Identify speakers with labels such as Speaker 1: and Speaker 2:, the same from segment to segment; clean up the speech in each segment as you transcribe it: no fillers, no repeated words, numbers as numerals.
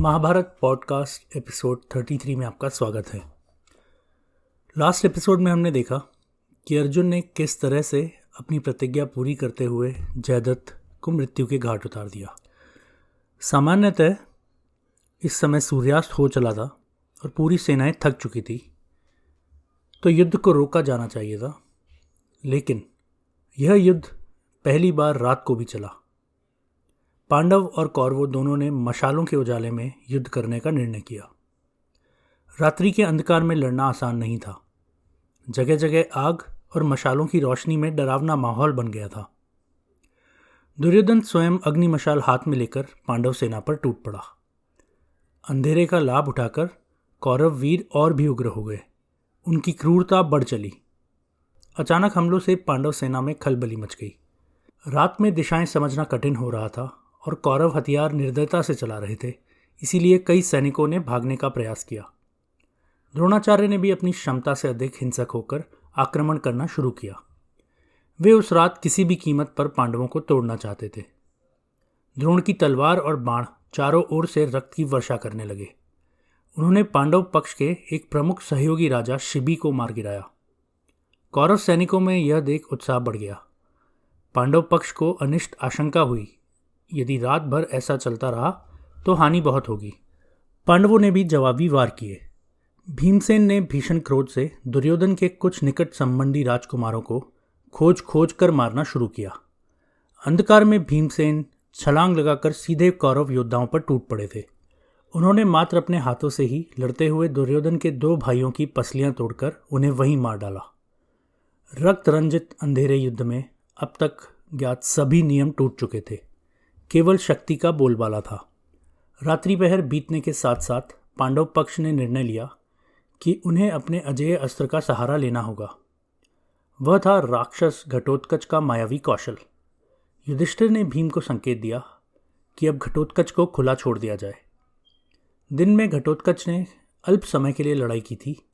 Speaker 1: Mahabharat podcast episode 33 में आपका स्वागत है। लास्ट एपिसोड में हमने देखा कि अर्जुन ने किस तरह से अपनी प्रतिज्ञा पूरी करते हुए जयद्रथ को मृत्यु के घाट उतार दिया। सामान्यतः इस समय सूर्यास्त हो चला था और पूरी सेनाएं थक चुकी थी, तो युद्ध को रोका जाना चाहिए था, लेकिन यह युद्ध पहली बार रात को भी चला। पांडव और कौरवों दोनों ने मशालों के उजाले में युद्ध करने का निर्णय किया। रात्रि के अंधकार में लड़ना आसान नहीं था। जगह जगह आग और मशालों की रोशनी में डरावना माहौल बन गया था। दुर्योधन स्वयं अग्नि मशाल हाथ में लेकर पांडव सेना पर टूट पड़ा। अंधेरे का लाभ उठाकर कौरव वीर और भी उग्र हो गए। उनकी क्रूरता बढ़ चली। अचानक हमलों से पांडव सेना में खलबली मच गई। रात में दिशाएं समझना कठिन हो रहा था और कौरव हथियार निर्दयता से चला रहे थे, इसीलिए कई सैनिकों ने भागने का प्रयास किया। द्रोणाचार्य ने भी अपनी क्षमता से अधिक हिंसक होकर आक्रमण करना शुरू किया। वे उस रात किसी भी कीमत पर पांडवों को तोड़ना चाहते थे। द्रोण की तलवार और बाण चारों ओर से रक्त की वर्षा करने लगे। उन्होंने पांडव पक्ष के एक प्रमुख सहयोगी राजा शिबी को मार गिराया। कौरव सैनिकों में यह देख उत्साह बढ़ गया। पांडव पक्ष को अनिष्ट आशंका हुई। यदि रात भर ऐसा चलता रहा तो हानि बहुत होगी। पांडवों ने भी जवाबी वार किए। भीमसेन ने भीषण क्रोध से दुर्योधन के कुछ निकट संबंधी राजकुमारों को खोज खोज कर मारना शुरू किया। अंधकार में भीमसेन छलांग लगाकर सीधे कौरव योद्धाओं पर टूट पड़े थे। उन्होंने मात्र अपने हाथों से ही लड़ते हुए दुर्योधन के दो भाइयों की पसलियां तोड़कर उन्हें वहीं मार डाला। रक्त रंजित अंधेरे युद्ध में अब तक ज्ञात सभी नियम टूट चुके थे। केवल शक्ति का बोलबाला था। रात्रि पहर बीतने के साथ साथ पांडव पक्ष ने निर्णय लिया कि उन्हें अपने अजेय अस्त्र का सहारा लेना होगा। वह था राक्षस घटोत्कच का मायावी कौशल। युधिष्ठिर ने भीम को संकेत दिया कि अब घटोत्कच को खुला छोड़ दिया जाए। दिन में घटोत्कच ने अल्प समय के लिए लड़ाई की थी,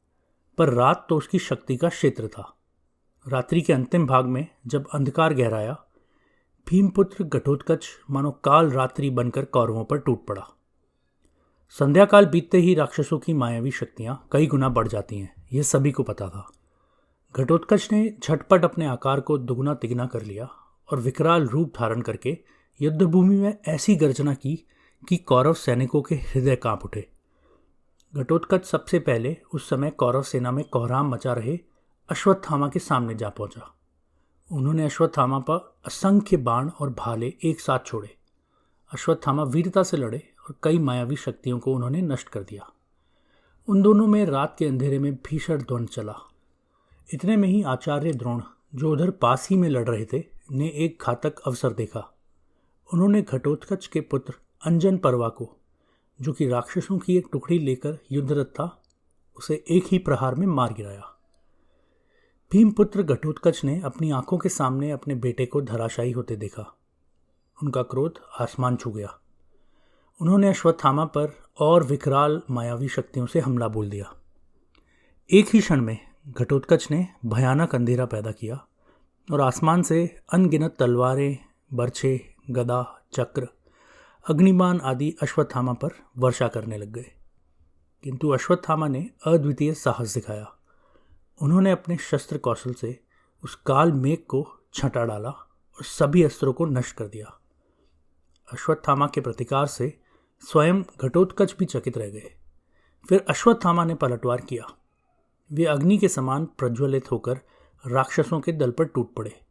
Speaker 1: पर रात तो उसकी शक्ति का क्षेत्र था। रात्रि के अंतिम भाग में जब अंधकार गहराया, भीमपुत्र घटोत्कच मानो काल रात्रि बनकर कौरवों पर टूट पड़ा। संध्या काल बीतते ही राक्षसों की मायावी शक्तियां कई गुना बढ़ जाती हैं, यह सभी को पता था। घटोत्कच ने झटपट अपने आकार को दुगना तिगुना कर लिया और विकराल रूप धारण करके युद्धभूमि में ऐसी गर्जना की कि कौरव सैनिकों के हृदय कांप उठे। घटोत्कच सबसे पहले उस समय कौरव सेना में कोहराम मचा रहे अश्वत्थामा के सामने जा पहुंचा। उन्होंने अश्वत्थामा पर असंख्य बाण और भाले एक साथ छोड़े। अश्वत्थामा वीरता से लड़े और कई मायावी शक्तियों को उन्होंने नष्ट कर दिया। उन दोनों में रात के अंधेरे में भीषण द्वंद्व चला। इतने में ही आचार्य द्रोण, जो उधर पास ही में लड़ रहे थे, ने एक घातक अवसर देखा। उन्होंने घटोत्कच के पुत्र अंजन पर्वा को, जो कि राक्षसों की एक टुकड़ी लेकर युद्धरत था, उसे एक ही प्रहार में मार गिराया। भीमपुत्र घटोत्कच ने अपनी आंखों के सामने अपने बेटे को धराशायी होते देखा। उनका क्रोध आसमान छू गया। उन्होंने अश्वत्थामा पर और विकराल मायावी शक्तियों से हमला बोल दिया। एक ही क्षण में घटोत्कच ने भयानक अंधेरा पैदा किया और आसमान से अनगिनत तलवारें, बर्छे, गदा, चक्र, अग्निबाण आदि अश्वत्थामा पर वर्षा करने लग गए। किंतु अश्वत्थामा ने अद्वितीय साहस दिखाया। उन्होंने अपने शस्त्र कौशल से उस काल मेघ को छंटा डाला और सभी अस्त्रों को नष्ट कर दिया। अश्वत्थामा के प्रतिकार से स्वयं घटोत्कच भी चकित रह गए। फिर अश्वत्थामा ने पलटवार किया। वे अग्नि के समान प्रज्वलित होकर राक्षसों के दल पर टूट पड़े।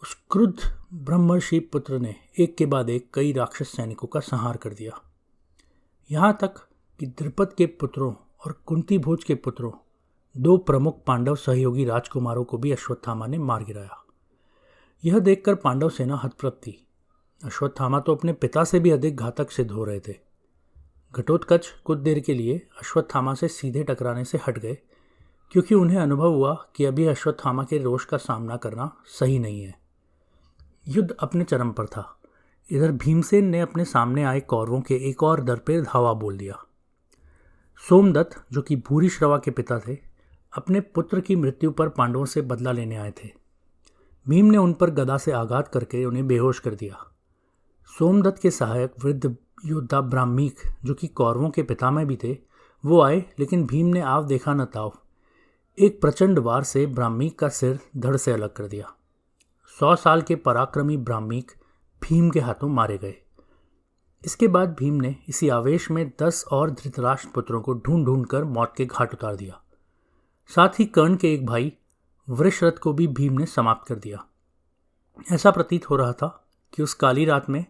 Speaker 1: उस क्रुद्ध ब्रह्मर्षि पुत्र ने एक के बाद एक कई राक्षस सैनिकों का संहार कर दिया। यहाँ तक कि द्रुपद के पुत्रों और कुंती भोज के पुत्रों, दो प्रमुख पांडव सहयोगी राजकुमारों को भी अश्वत्थामा ने मार गिराया। यह देखकर पांडव सेना हतप्रभ थी। अश्वत्थामा तो अपने पिता से भी अधिक घातक सिद्ध हो रहे थे। घटोत्कच कुछ देर के लिए अश्वत्थामा से सीधे टकराने से हट गए, क्योंकि उन्हें अनुभव हुआ कि अभी अश्वत्थामा के रोष का सामना करना सही नहीं है। युद्ध अपने चरम पर था। इधर भीमसेन ने अपने सामने आए कौरवों के एक और दल पर धावा बोल दिया। सोमदत्त, जो कि भूरिश्रवा के पिता थे, अपने पुत्र की मृत्यु पर पांडवों से बदला लेने आए थे। भीम ने उन पर गदा से आघात करके उन्हें बेहोश कर दिया। सोमदत्त के सहायक वृद्ध योद्धा ब्राह्मीक, जो कि कौरवों के पितामह भी थे, वो आए, लेकिन भीम ने आव देखा न ताव। एक प्रचंड वार से ब्राह्मीक का सिर धड़ से अलग कर दिया। 100 साल के पराक्रमी ब्राह्मीक भीम के हाथों मारे गए। इसके बाद भीम ने इसी आवेश में 10 और धृतराष्ट्र पुत्रों को ढूंढ ढूंढ कर मौत के घाट उतार दिया। साथ ही कर्ण के एक भाई वृषरथ को भी भीम ने समाप्त कर दिया। ऐसा प्रतीत हो रहा था कि उस काली रात में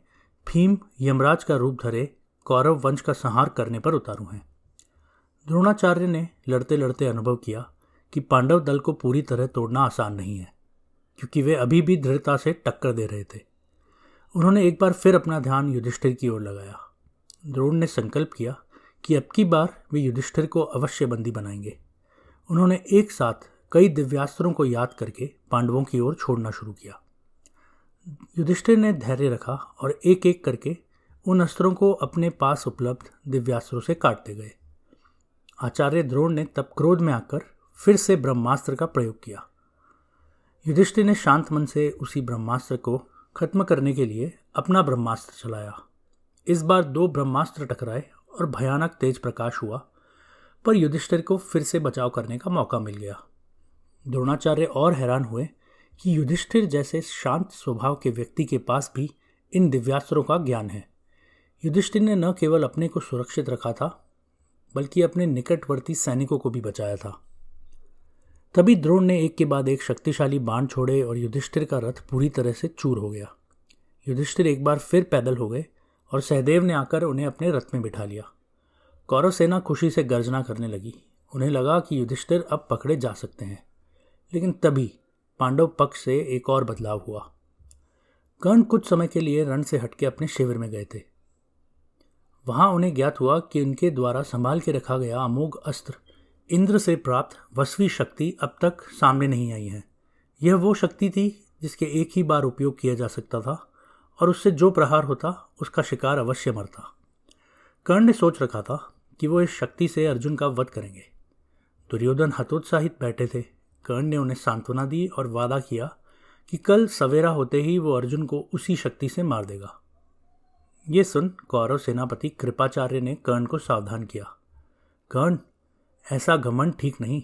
Speaker 1: भीम यमराज का रूप धरे कौरव वंश का संहार करने पर उतारू हैं। द्रोणाचार्य ने लड़ते लड़ते अनुभव किया कि पांडव दल को पूरी तरह तोड़ना आसान नहीं है, क्योंकि वे अभी भी दृढ़ता से टक्कर दे रहे थे। उन्होंने एक बार फिर अपना ध्यान युधिष्ठिर की ओर लगाया। द्रोण ने संकल्प किया कि अब की बार वे युधिष्ठिर को अवश्य बंदी बनाएंगे। उन्होंने एक साथ कई दिव्यास्त्रों को याद करके पांडवों की ओर छोड़ना शुरू किया। युधिष्ठिर ने धैर्य रखा और एक एक करके उन अस्त्रों को अपने पास उपलब्ध दिव्यास्त्रों से काटते गए। आचार्य द्रोण ने तब क्रोध में आकर फिर से ब्रह्मास्त्र का प्रयोग किया। युधिष्ठिर ने शांत मन से उसी ब्रह्मास्त्र को खत्म करने के लिए अपना ब्रह्मास्त्र चलाया। इस बार 2 ब्रह्मास्त्र टकराए और भयानक तेज प्रकाश हुआ, पर युधिष्ठिर को फिर से बचाव करने का मौका मिल गया। द्रोणाचार्य और हैरान हुए कि युधिष्ठिर जैसे शांत स्वभाव के व्यक्ति के पास भी इन दिव्यास्त्रों का ज्ञान है। युधिष्ठिर ने न केवल अपने को सुरक्षित रखा था, बल्कि अपने निकटवर्ती सैनिकों को भी बचाया था। तभी द्रोण ने एक के बाद एक शक्तिशाली बाण छोड़े और युधिष्ठिर का रथ पूरी तरह से चूर हो गया। युधिष्ठिर एक बार फिर पैदल हो गए और सहदेव ने आकर उन्हें अपने रथ में बिठा लिया। कौरव सेना खुशी से गर्जना करने लगी। उन्हें लगा कि युधिष्ठिर अब पकड़े जा सकते हैं, लेकिन तभी पांडव पक्ष से एक और बदलाव हुआ। कर्ण कुछ समय के लिए रण से हटके अपने शिविर में गए थे। वहां उन्हें ज्ञात हुआ कि उनके द्वारा संभाल के रखा गया अमोघ अस्त्र इंद्र से प्राप्त वस्वी शक्ति अब तक सामने नहीं आई है। यह वो शक्ति थी जिसके एक ही बार उपयोग किया जा सकता था और उससे जो प्रहार होता उसका शिकार अवश्य मरता। कर्ण ने सोच रखा था कि वो इस शक्ति से अर्जुन का वध करेंगे। दुर्योधन हतोत्साहित बैठे थे। कर्ण ने उन्हें सांत्वना दी और वादा किया कि कल सवेरा होते ही वो अर्जुन को उसी शक्ति से मार देगा। ये सुन कौरव सेनापति कृपाचार्य ने कर्ण को सावधान किया। कर्ण, ऐसा घमंड ठीक नहीं।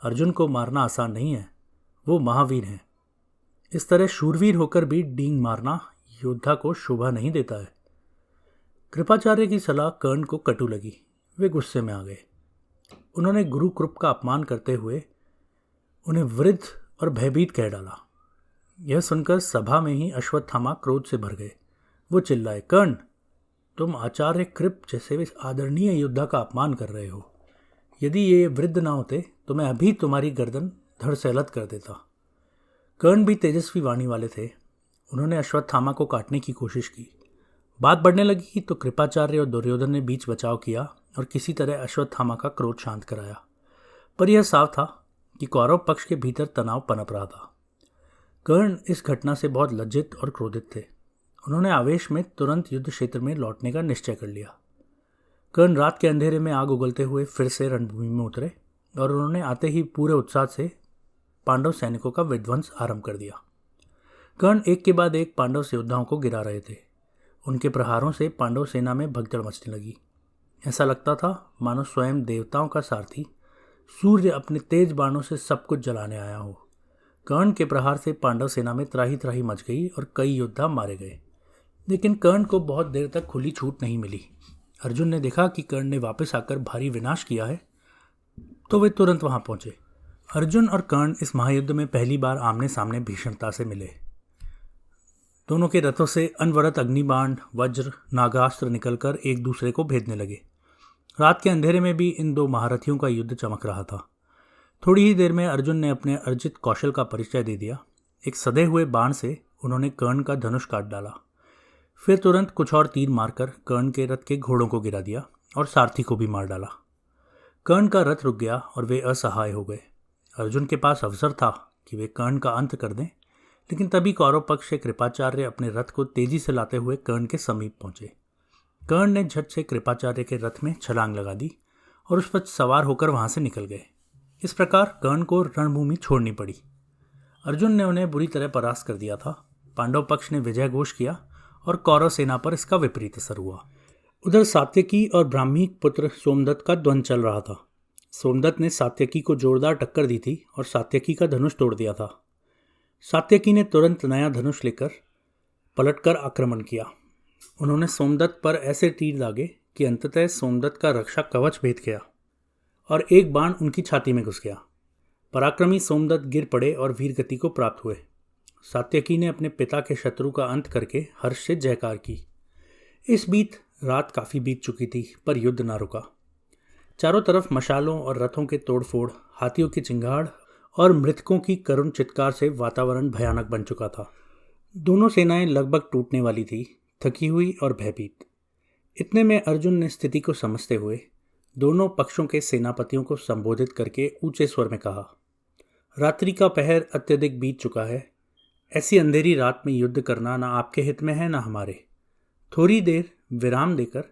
Speaker 1: अर्जुन को मारना आसान नहीं है। वो महावीर हैं। इस तरह शूरवीर होकर भी डींग मारना योद्धा को शोभा नहीं देता है। कृपाचार्य की सलाह कर्ण को कटु लगी। वे गुस्से में आ गए। उन्होंने गुरु कृप का अपमान करते हुए उन्हें वृद्ध और भयभीत कह डाला। यह सुनकर सभा में ही अश्वत्थामा क्रोध से भर गए। वो चिल्लाए, कर्ण, तुम आचार्य कृप जैसे आदरणीय योद्धा का अपमान कर रहे हो। यदि ये वृद्ध ना होते तो मैं अभी तुम्हारी गर्दन धड़ से अलग कर देता। कर्ण भी तेजस्वी वाणी वाले थे। उन्होंने अश्वत्थामा को काटने की कोशिश की। बात बढ़ने लगी तो कृपाचार्य और दुर्योधन ने बीच बचाव किया और किसी तरह अश्वत्थामा का क्रोध शांत कराया। पर यह साफ था कि कौरव पक्ष के भीतर तनाव पनप रहा था। कर्ण इस घटना से बहुत लज्जित और क्रोधित थे। उन्होंने आवेश में तुरंत युद्ध क्षेत्र में लौटने का निश्चय कर लिया। कर्ण रात के अंधेरे में आग उगलते हुए फिर से रणभूमि में उतरे और उन्होंने आते ही पूरे उत्साह से पांडव सैनिकों का विध्वंस आरंभ कर दिया। कर्ण एक के बाद एक पांडव योद्धाओं को गिरा रहे थे। उनके प्रहारों से पांडव सेना में भगदड़ मचने लगी। ऐसा लगता था मानो स्वयं देवताओं का सारथी सूर्य अपने तेज बाणों से सब कुछ जलाने आया हो। कर्ण के प्रहार से पांडव सेना में त्राही त्राही मच गई और कई योद्धा मारे गए। लेकिन कर्ण को बहुत देर तक खुली छूट नहीं मिली। अर्जुन ने देखा कि कर्ण ने वापस आकर भारी विनाश किया है, तो वे तुरंत वहां पहुंचे। अर्जुन और कर्ण इस महायुद्ध में पहली बार आमने सामने भीषणता से मिले। दोनों के रथों से अनवरत अग्निबाण, वज्र, नागास्त्र निकलकर एक दूसरे को भेदने लगे। रात के अंधेरे में भी इन 2 महारथियों का युद्ध चमक रहा था। थोड़ी ही देर में अर्जुन ने अपने अर्जित कौशल का परिचय दे दिया। एक सधे हुए बाण से उन्होंने कर्ण का धनुष काट डाला। फिर तुरंत कुछ और तीर मारकर कर्ण के रथ के घोड़ों को गिरा दिया और सारथी को भी मार डाला। कर्ण का रथ रुक गया और वे असहाय हो गए। अर्जुन के पास अवसर था कि वे कर्ण का अंत कर दें, लेकिन तभी कौरव पक्ष से कृपाचार्य अपने रथ को तेजी से लाते हुए कर्ण के समीप पहुंचे। कर्ण ने झट से कृपाचार्य के रथ में छलांग लगा दी और उस पर सवार होकर वहां से निकल गए। इस प्रकार कर्ण को रणभूमि छोड़नी पड़ी। अर्जुन ने उन्हें बुरी तरह परास्त कर दिया था। पांडव पक्ष ने विजय घोष किया और कौरव सेना पर इसका विपरीत असर हुआ। उधर सात्यकी और ब्राह्मी पुत्र सोमदत्त का द्वंद्व चल रहा था। सोमदत्त ने सात्यकी को जोरदार टक्कर दी थी और सात्यकी का धनुष तोड़ दिया था। सात्यकी ने तुरंत नया धनुष लेकर पलटकर आक्रमण किया। उन्होंने सोमदत्त पर ऐसे तीर दागे कि अंततः सोमदत्त का रक्षा कवच भेद गया और एक बाण उनकी छाती में घुस गया। पराक्रमी सोमदत्त गिर पड़े और वीर गति को प्राप्त हुए। सात्यकी ने अपने पिता के शत्रु का अंत करके हर्ष से जयकार की। इस बीच रात काफ़ी बीत चुकी थी, पर युद्ध ना रुका। चारों तरफ मशालों और रथों के तोड़फोड़, हाथियों की चिंगाड़ और मृतकों की करुण चित्कार से वातावरण भयानक बन चुका था। दोनों सेनाएं लगभग टूटने वाली थी, थकी हुई और भयभीत। इतने में अर्जुन ने स्थिति को समझते हुए दोनों पक्षों के सेनापतियों को संबोधित करके ऊंचे स्वर में कहा, रात्रि का पहर अत्यधिक बीत चुका है। ऐसी अंधेरी रात में युद्ध करना ना आपके हित में है ना हमारे। थोड़ी देर विराम देकर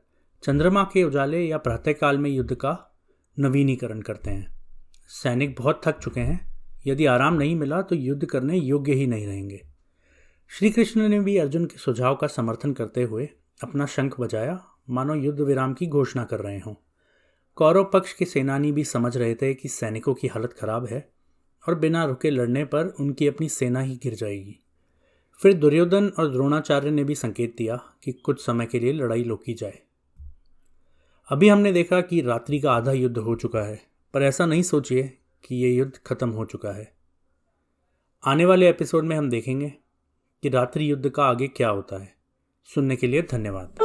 Speaker 1: चंद्रमा के उजाले या प्रातःकाल में युद्ध का नवीनीकरण करते हैं। सैनिक बहुत थक चुके हैं। यदि आराम नहीं मिला तो युद्ध करने योग्य ही नहीं रहेंगे। श्री कृष्ण ने भी अर्जुन के सुझाव का समर्थन करते हुए अपना शंख बजाया, मानो युद्ध विराम की घोषणा कर रहे हों। कौरव पक्ष के सेनानी भी समझ रहे थे कि सैनिकों की हालत खराब है और बिना रुके लड़ने पर उनकी अपनी सेना ही गिर जाएगी। फिर दुर्योधन और द्रोणाचार्य ने भी संकेत दिया कि कुछ समय के लिए लड़ाई रोकी जाए। अभी हमने देखा कि रात्रि का आधा युद्ध हो चुका है, पर ऐसा नहीं सोचिए कि ये युद्ध खत्म हो चुका है। आने वाले एपिसोड में हम देखेंगे कि रात्रि युद्ध का आगे क्या होता है। सुनने के लिए धन्यवाद।